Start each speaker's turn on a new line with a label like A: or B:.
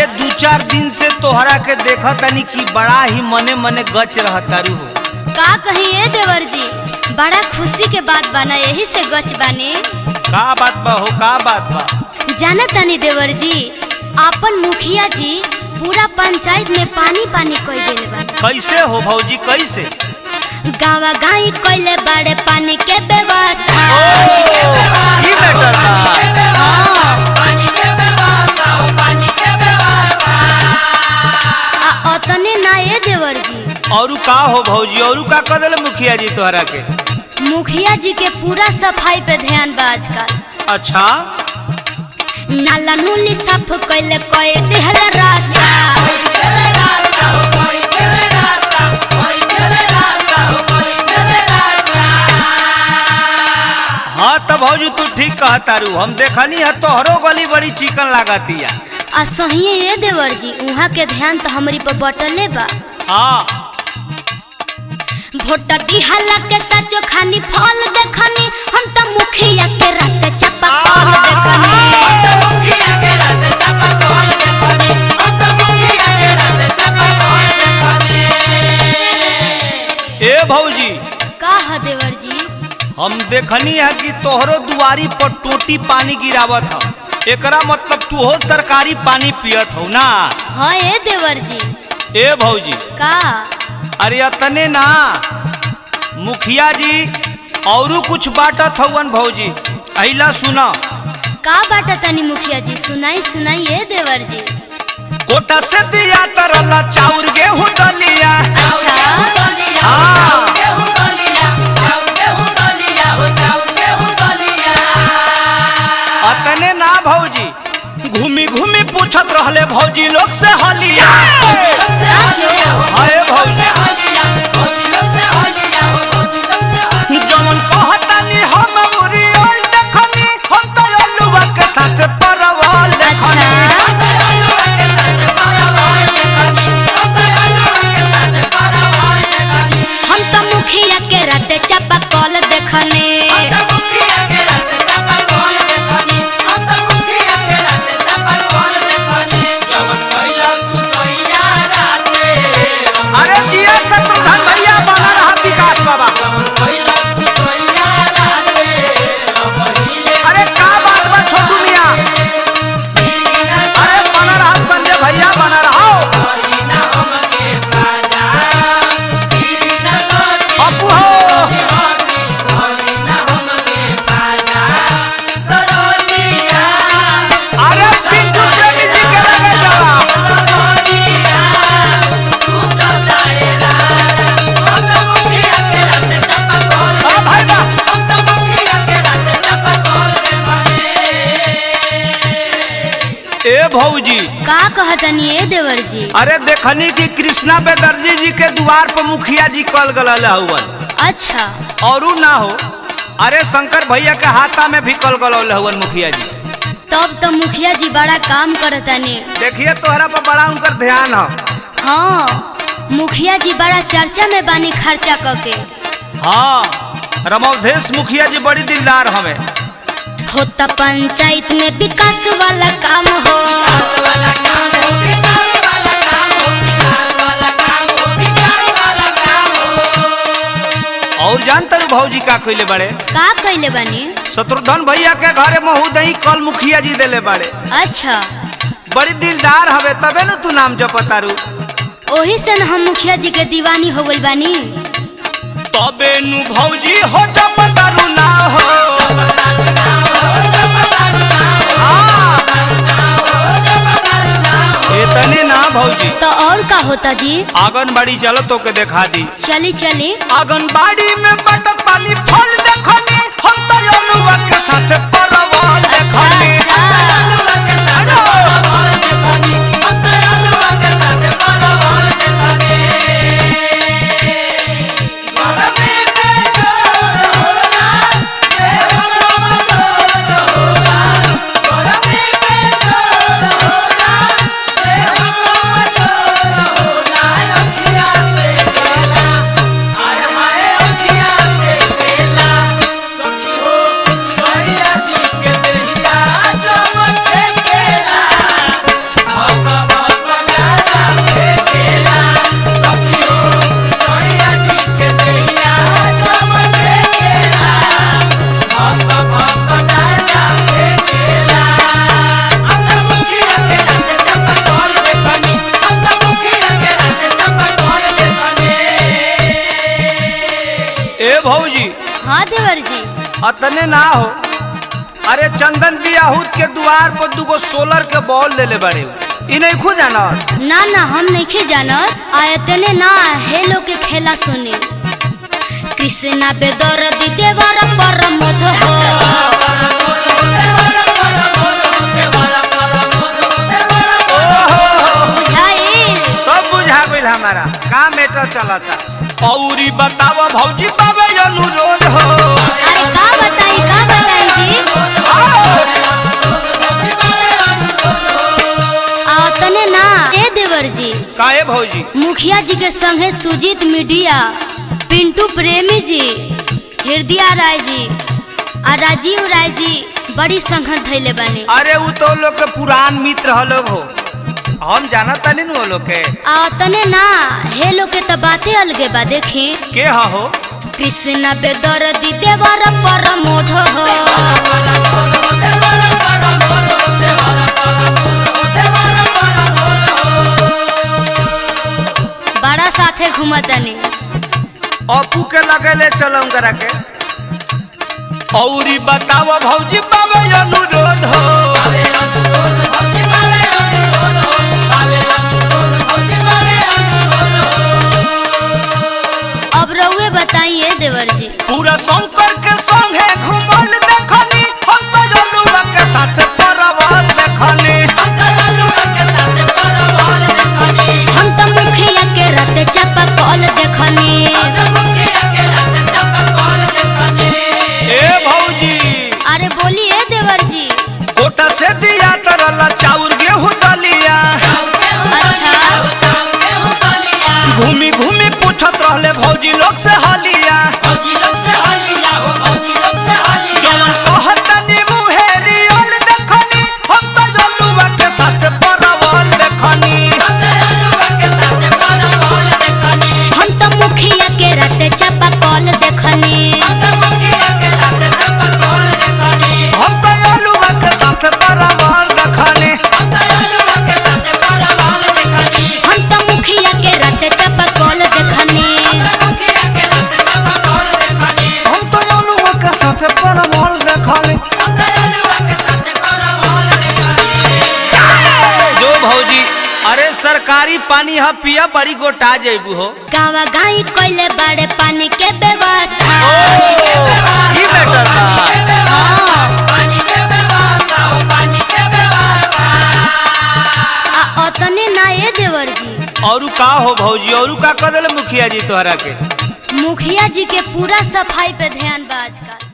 A: अरे 2-4 दिन से तोहरा के देखा तनी कि बड़ा ही मने मने गच रहतारू हो।
B: का कही ए देवर जी, बड़ा खुशी के बात बना, यही से गच बानी।
A: का बात बा हो, का बात बा?
B: जाना तनी देवर जी, आपन मुखिया जी पूरा पंचायत में पानी पानी कोई देले बा।
A: कैसे हो भौजी, कैसे?
B: गावा गाई कोइले बड़े पानी के व्यवस्था।
A: ई मैटर बा।
B: अतने ना ये देवर जी।
A: औरू का हो भौजी, औरू का कदल मुखिया जी तोहरा के?
B: मुखिया जी के पूरा सफाई पे ध्यान बा आजकल।
A: अच्छा,
B: नाला नूली साफ कोइले कोई दिहल रास्ता।
A: हाँ तो भौजी तू ठीक कहतारू, हम देखनी है तोहरो गली बड़ी चिकन लागतिया।
B: आ सही ये देवर जी, वहाँ के ध्यान तो हमारी पर बटले बा।
A: हाँ,
B: भोट दिहला के सचो खानी फल देखनी, हम तो मुखिया के रात चपा कॉल देखनी।
A: ए भौजी
B: का है देवर जी?
A: हम देखनी है कि तोहरो दुआरी पर टोटी पानी गिरावत हो, एकरा मतलब तू हो सरकारी पानी पियत हो ना?
B: हाँ ये देवर जी।
A: ए भौजी
B: का?
A: अरे अतने ना, मुखिया जी औरू कुछ बाटत हवन भौजी, अहिला सुना।
B: का बाटा तनी मुखिया जी, सुनाई सुनाई ये देवर जी।
A: कोटा से दिया तरला चाउर गेहूं दलिया।
B: अच्छा,
A: हाँ, अतने ना भौजी, घूमी घूमी पूछत रहले भौजी लोग से हलिया। हाय भौजी, जमन कहतानी हम उरी ओल देखनी, हम तो अलुआ के साथ परवल देखनी।
B: हम तो मुखिया के रात चपा कॉल देखने।
A: अरे जिया शत्रुघ्न भैया, बना रहा विकास बाबा। अरे का बात बा छोटू मियां, अरे बना रहा संजय भैया, बना रहा अपू हो। अरे पिंटू प्रेमी जी के लगे चला। हाँ भाई बा। ए भौजी
B: का कहतनी ए देवर जी?
A: अरे देखनी कि कृष्णा बेदर्जी जी के द्वार पर मुखिया जी कल गल हवन।
B: अच्छा,
A: औरू ना हो, अरे शंकर भैया के हाथा में भी कल गल हवन मुखिया जी।
B: तब तो मुखिया जी बड़ा काम करतनी।
A: देखिए तोहरा पर बड़ा उनकर ध्यान है।
B: हाँ, मुखिया जी बड़ा चर्चा में बानी खर्चा करके।
A: हाँ, रमवधेश मुखिया जी बड़ी दिलदार हमें।
B: होता पंचायत में विकास वाला काम हो।
A: और जानते हो भौजी का कइले बड़े?
B: का कइले बानी?
A: शत्रुघ्न भैया के घरे महुदही कल मुखिया जी देले बड़े।
B: अच्छा,
A: बड़ी दिलदार हवे, तबे न तू नाम जपतारू।
B: ओही से न हम मुखिया जी के दीवानी हो गइल बानी।
A: तबे नु भौजी हो जपतारू ना हो। इतने ना भौजी,
B: तो और का होता जी?
A: आंगनबाड़ी चलो तो के देखा दी।
B: चली चली।
A: आंगनबाड़ी में बटत पानी फल देखनी, हम तो अलुआ के साथ परवल देखनी।
B: हाँ देवर जी।
A: अतने ना हो, अरे चंदन बियाहूत के द्वार पर दुगो सोलर के बॉल ले बड़े इ नहीं खो जाना।
B: ना ना हम नहीं जानत, आयतने ना हेलो के खेला सुनी। कृष्णा बेदर्दी देवर परमोध हो, बुझाइल
A: सब बुझा गइल हमारा का मैटर चलता। औरी बतावा भौजी बाबे अनुरोध हो।
B: अरे का बताई जी। तने ना ए देवर जी।
A: काहे भौजी?
B: मुखिया जी के संगे सुजीत मीडिया, पिंटू प्रेमी जी, हृदय राय जी और राजीव राय जी बड़ी संगत धैले बने।
A: अरे वो तो लोग के पुरान मित्र हलो हो, हम जाना तनी नु लोग के।
B: तने ना हे लोग के तो बातें अलगे बा। देखी
A: के हो
B: कृष्णा बेदर्दी देवर परमोध हो, बड़ा साथे घूमतनी।
A: अपू के लगे ले चलम करा के। औरी बतावा भौजी बाबे अनुरोध हो।
B: अब रउए बताइए देवर जी।
A: पूरा शंकर के संगे घुमल देखनी, हम तो जलुआ के साथ परवाल देखनी।
B: हम तो मुखिया के रते चापा कॉल देखनी।
A: ए भौजी
B: अरे बोलिए देवर जी।
A: कोटा से दिया तरला चाउर गेहूं दलिया।
B: अच्छा
A: घूमी घूमी पूछत रहले भौजी लोग से हलिया। जवन कहतनी मुहेरी ओल देखनी, हम तो जलुआ के साथ परवाल देखनी।
B: हम तो मुखिया के रते चापा कॉल देखनी।
A: हम तो जलुआ के साथ परवाल देखनी।
B: हम तो मुखिया के रते चापा कॉल देखनी।
A: हम तो जलुआ के साथ परवाल देखनी। जो भौजी अरे सरकारी पानी ह पिया बड़ी गोटा जेबू हो।
B: गावा गाई कोइले बड़े पानी के व्यवस्था।
A: ई बेटर बा।
B: तने ना ये देवर जी।
A: औरू का हो भौजी? औरू का कर देले मुखिया जी तोहरा के?
B: मुखिया जी के पूरा सफाई पे ध्यान बा आजकल।